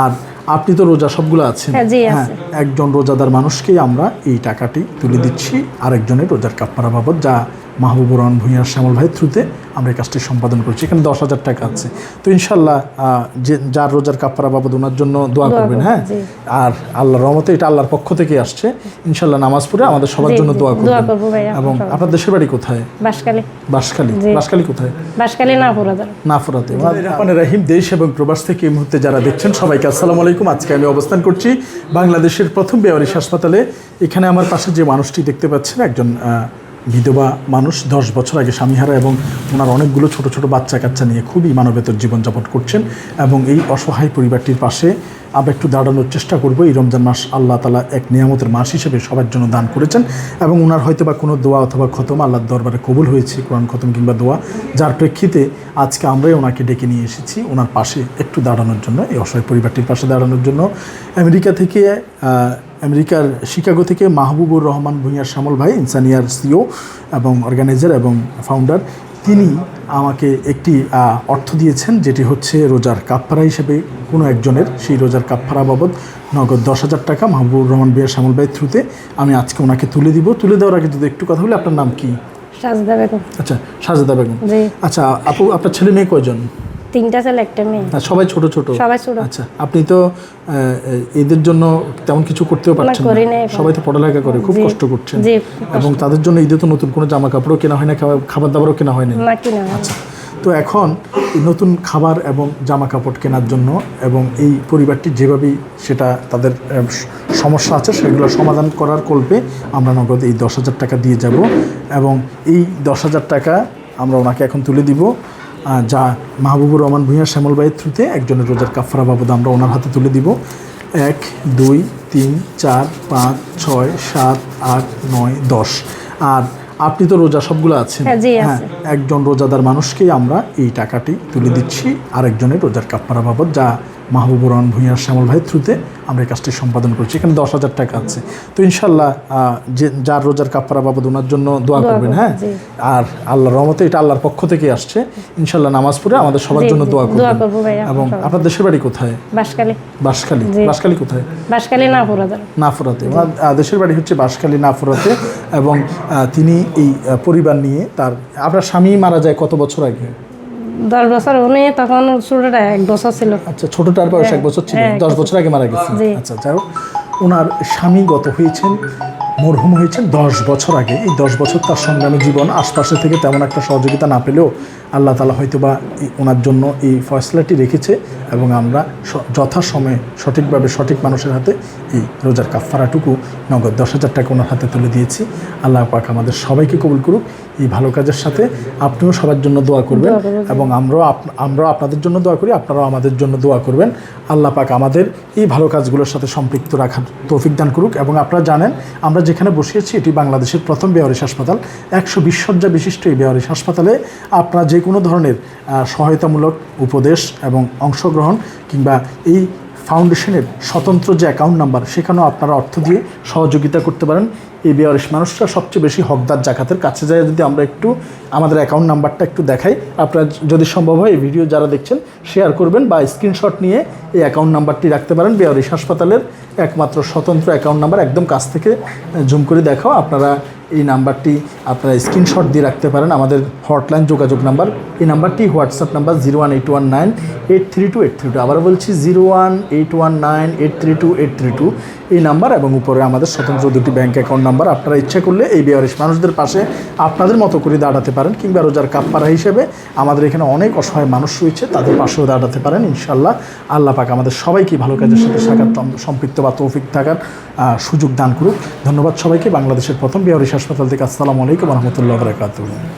আর আপনি তো রোজা সবগুলো আছেন, হ্যাঁ, একজন রোজাদার মানুষকেই আমরা এই টাকাটি তুলে দিচ্ছি আরেকজনের রোজার কাফারা বাবদ, যা মাহবুবুর রহমান ভূঁইয়ার শ্যামল ভাইয়ের থ্রুতে আমরা এই কাজটি সম্পাদন করছি। এখানে 10,000 টাকা আছে। তো ইনশাল্লাহ যে যার রোজার কাফারা বাবদ ওনার জন্য দোয়া করবেন, হ্যাঁ। আর আল্লাহর রহমতে এটা আল্লাহর পক্ষ থেকে আসছে। ইনশাল্লাহ নামাজ পড়ে আমাদের সবার জন্য দোয়া করবেন। এবং আপনার দেশের বাড়ি কোথায়? বাঁশখালী। বাঁশখালী। বাঁশখালী কোথায়? বাঁশখালী নাফুরাতে। রহমানির রহিম। দেশ এবং প্রবাস থেকে এই মুহূর্তে যারা দেখছেন সবাইকে আসসালামু আলাইকুম। আজকে আমি অবস্থান করছি বাংলাদেশের প্রথম বেওয়ারিশ হাসপাতালে। এখানে আমার পাশে যে মানুষটি দেখতে পাচ্ছেন একজন বিধবা মানুষ, 10 বছর আগে স্বামীহারা, এবং ওনার অনেকগুলো ছোট ছোট বাচ্চা কাচ্চা নিয়ে খুবই মানবেতর জীবনযাপন করছেন। এবং এই অসহায় পরিবারটির পাশে আমরা একটু দাঁড়ানোর চেষ্টা করব। এই রমজান মাস আল্লাহ তাআলা এক নিয়ামতের মাস হিসেবে সবার জন্য দান করেছেন, এবং ওনার হয়তো বা কোনো দোয়া অথবা খতম আল্লাহর দরবারে কবুল হয়েছে, কোরআন খতম কিংবা দোয়া, যার প্রেক্ষিতে আজকে আমরাই ওনাকে ডেকে নিয়ে এসেছি ওনার পাশে একটু দাঁড়ানোর জন্য, এই অসহায় পরিবারটির পাশে দাঁড়ানোর জন্য। আমেরিকার শিকাগো থেকে মাহবুবুর রহমান ভূঁইয়ার শ্যামল ভাই, ইনসানিয়ার সিও এবং অর্গানাইজার এবং ফাউন্ডার, তিনি আমাকে একটি অর্থ দিয়েছেন, যেটি হচ্ছে রোজার কাফারা হিসেবে কোনো একজনের সেই রোজার কাফারা বাবদ নগদ 10,000 টাকা মাহবুবুর রহমান ভূঁইয়ার শ্যামল ভাইয়ের থ্রুতে আমি আজকে ওনাকে তুলে দিব। তুলে দেওয়ার আগে যদি একটু কথা বলি, আপনার নাম কি? সাজদা বেগম। আচ্ছা, সাজদা বেগম। আচ্ছা আপু, আপনার ছেলে মেয়ে কয়জন? 3টা ছেলে, 1টা মেয়ে। সবাই ছোট ছোট? সবাই ছোট। আচ্ছা, আপনি তো এদের জন্য তেমন কিছু করতেও পারছেন না, সবাই তো পড়ালেখা করে, খুব কষ্ট করছেন, এবং তাদের জন্য ঈদে তো নতুন কোনো জামা কাপড়ও কেনা হয় না, খাবার দাবারও কেনা হয় না। আচ্ছা, তো এখন এই নতুন খাবার এবং জামা কাপড় কেনার জন্য এবং এই পরিবারটি যেভাবেই সেটা তাদের সমস্যা আছে সেগুলো সমাধান করার কল্পে আমরা নগদ এই 10,000 টাকা দিয়ে যাব। এবং এই 10,000 টাকা আমরা ওনাকে এখন তুলে দিব, যা মাহবুবুর রহমান ভূঁইয়ার শ্যামল ভাইয়ের থ্রুতে একজনের রোজার কাফারা বাবদ আমরা ওনার হাতে তুলে দিব। 1, 2, 3, 4, 5, 6, 7, 8, 9, 10। আর আপনি তো রোজা সবগুলো আছেন, হ্যাঁ, একজন রোজাদার মানুষকেই আমরা এই টাকাটি তুলে দিচ্ছি আরেকজনের রোজার কাফারা বাবদ, যা মাহবুবুর রহমান ভূঁইয়ার শ্যামল ভাইয়ের থ্রুতে আমরা এই কাজটি সম্পাদন করছি। এখানে 10,000 টাকা আছে। তো ইনশাল্লাহ যার রোজার কাফারা বাবদ ওনার জন্য দোয়া করবেন, হ্যাঁ। আর আল্লাহর রহমতে এটা আল্লাহর পক্ষ থেকে আসছে। ইনশাল্লাহ নামাজ পড়ে আমাদের সবার জন্য দোয়া করবেন। এবং আপনার দেশের বাড়ি কোথায়? বাঁশখালী। বাঁশখালী। বাঁশখালী কোথায়? বাঁশখালী নাফুরাতে। দেশের বাড়ি হচ্ছে বাঁশখালী নাফুরাতে। এবং তিনি এই পরিবার নিয়ে, আপনার স্বামী মারা যায় কত বছর আগে? 10 বছর। উনি তখন ছোটটা 1 বছর ছিল। আচ্ছা, ছোটটার বয়স 1 বছর ছিল, 10 বছর আগে মারা গেছেন। আচ্ছা, যাই হোক, ওনার স্বামী গত হয়েছেন, মরহুম হয়েছেন 10 বছর আগে। এই 10 বছর তার সংগ্রামী জীবন, আশপাশে থেকে তেমন একটা সহযোগিতা না পেলেও আল্লাহ তাআলা হয়তো বা ওনার জন্য এই ফয়সলাটি রেখেছে, এবং আমরা যথাসময়ে সঠিকভাবে সঠিক মানুষের হাতে এই রোজার কাফারাটুকু নগদ 10,000 টাকা ওনার হাতে তুলে দিয়েছি। আল্লাহ পাক আমাদের সবাইকে কবুল করুক এই ভালো কাজের সাথে। আপনিও সবার জন্য দোয়া করবেন, এবং আমরাও আপনাদের জন্য দোয়া করি, আপনারাও আমাদের জন্য দোয়া করবেন। আল্লাহ পাক আমাদের এই ভালো কাজগুলোর সাথে সম্পৃক্ত রাখার তৌফিক দান করুক। এবং আপনারা জানেন, আমরা যেখানে বসিয়েছি এটি বাংলাদেশের প্রথম বেওয়ারিশ হাসপাতাল। 120 শয্যা বিশিষ্ট এই বেওয়ারিশ হাসপাতালে আপনারা যে কোনো ধরনের সহায়তামূলক উপদেশ এবং অংশগ্রহণ, কিংবা এই ফাউন্ডেশনের স্বতন্ত্র যে অ্যাকাউন্ট নাম্বার, সেখানেও আপনারা অর্থ দিয়ে সহযোগিতা করতে পারেন। এই বেওয়ারিশ মানুষরা সবচেয়ে বেশি হকদার জাকাতের কাছে যায়। যদি আমরা একটু আমাদের অ্যাকাউন্ট নাম্বারটা একটু দেখাই, আপনারা যদি সম্ভব হয় এই ভিডিও যারা দেখছেন শেয়ার করবেন, বা স্ক্রিনশট নিয়ে এই অ্যাকাউন্ট নাম্বারটি রাখতে পারেন। বেওয়ারিশ হাসপাতালের একমাত্র স্বতন্ত্র অ্যাকাউন্ট নাম্বার, একদম কাছ থেকে জুম করে দেখাও। আপনারা এই নাম্বারটি আপনারা স্ক্রিনশট দিয়ে রাখতে পারেন। আমাদের হটলাইন যোগাযোগ নাম্বার, এই নাম্বারটি হোয়াটসঅ্যাপ নাম্বার 01819832832। আবার বলছি 01819832832 এই নাম্বার, এবং উপরে আমাদের স্বতন্ত্র 2টি ব্যাঙ্ক অ্যাকাউন্ট নাম্বার। আপনারা ইচ্ছা করলে এই বেওয়ারিশ মানুষদের পাশে আপনাদের মতো করে দাঁড়াতে পারেন, কিংবা রোজার কাফারা হিসেবে আমাদের এখানে অনেক অসহায় মানুষ রয়েছে, তাদের পাশেও দাঁড়াতে পারেন। ইনশাল্লাহ আল্লাহ পাক আমাদের সবাইকে ভালো কাজের সাথে সম্পৃক্ত বা তৌফিক থাকার সুযোগ দান করুক। ধন্যবাদ সবাইকে। বাংলাদেশের প্রথম বেওয়ারিশ হাসপাতাল থেকে আসসালামু আলাইকুম ওয়া রাহমাতুল্লাহি ওয়া বারাকাতুহু।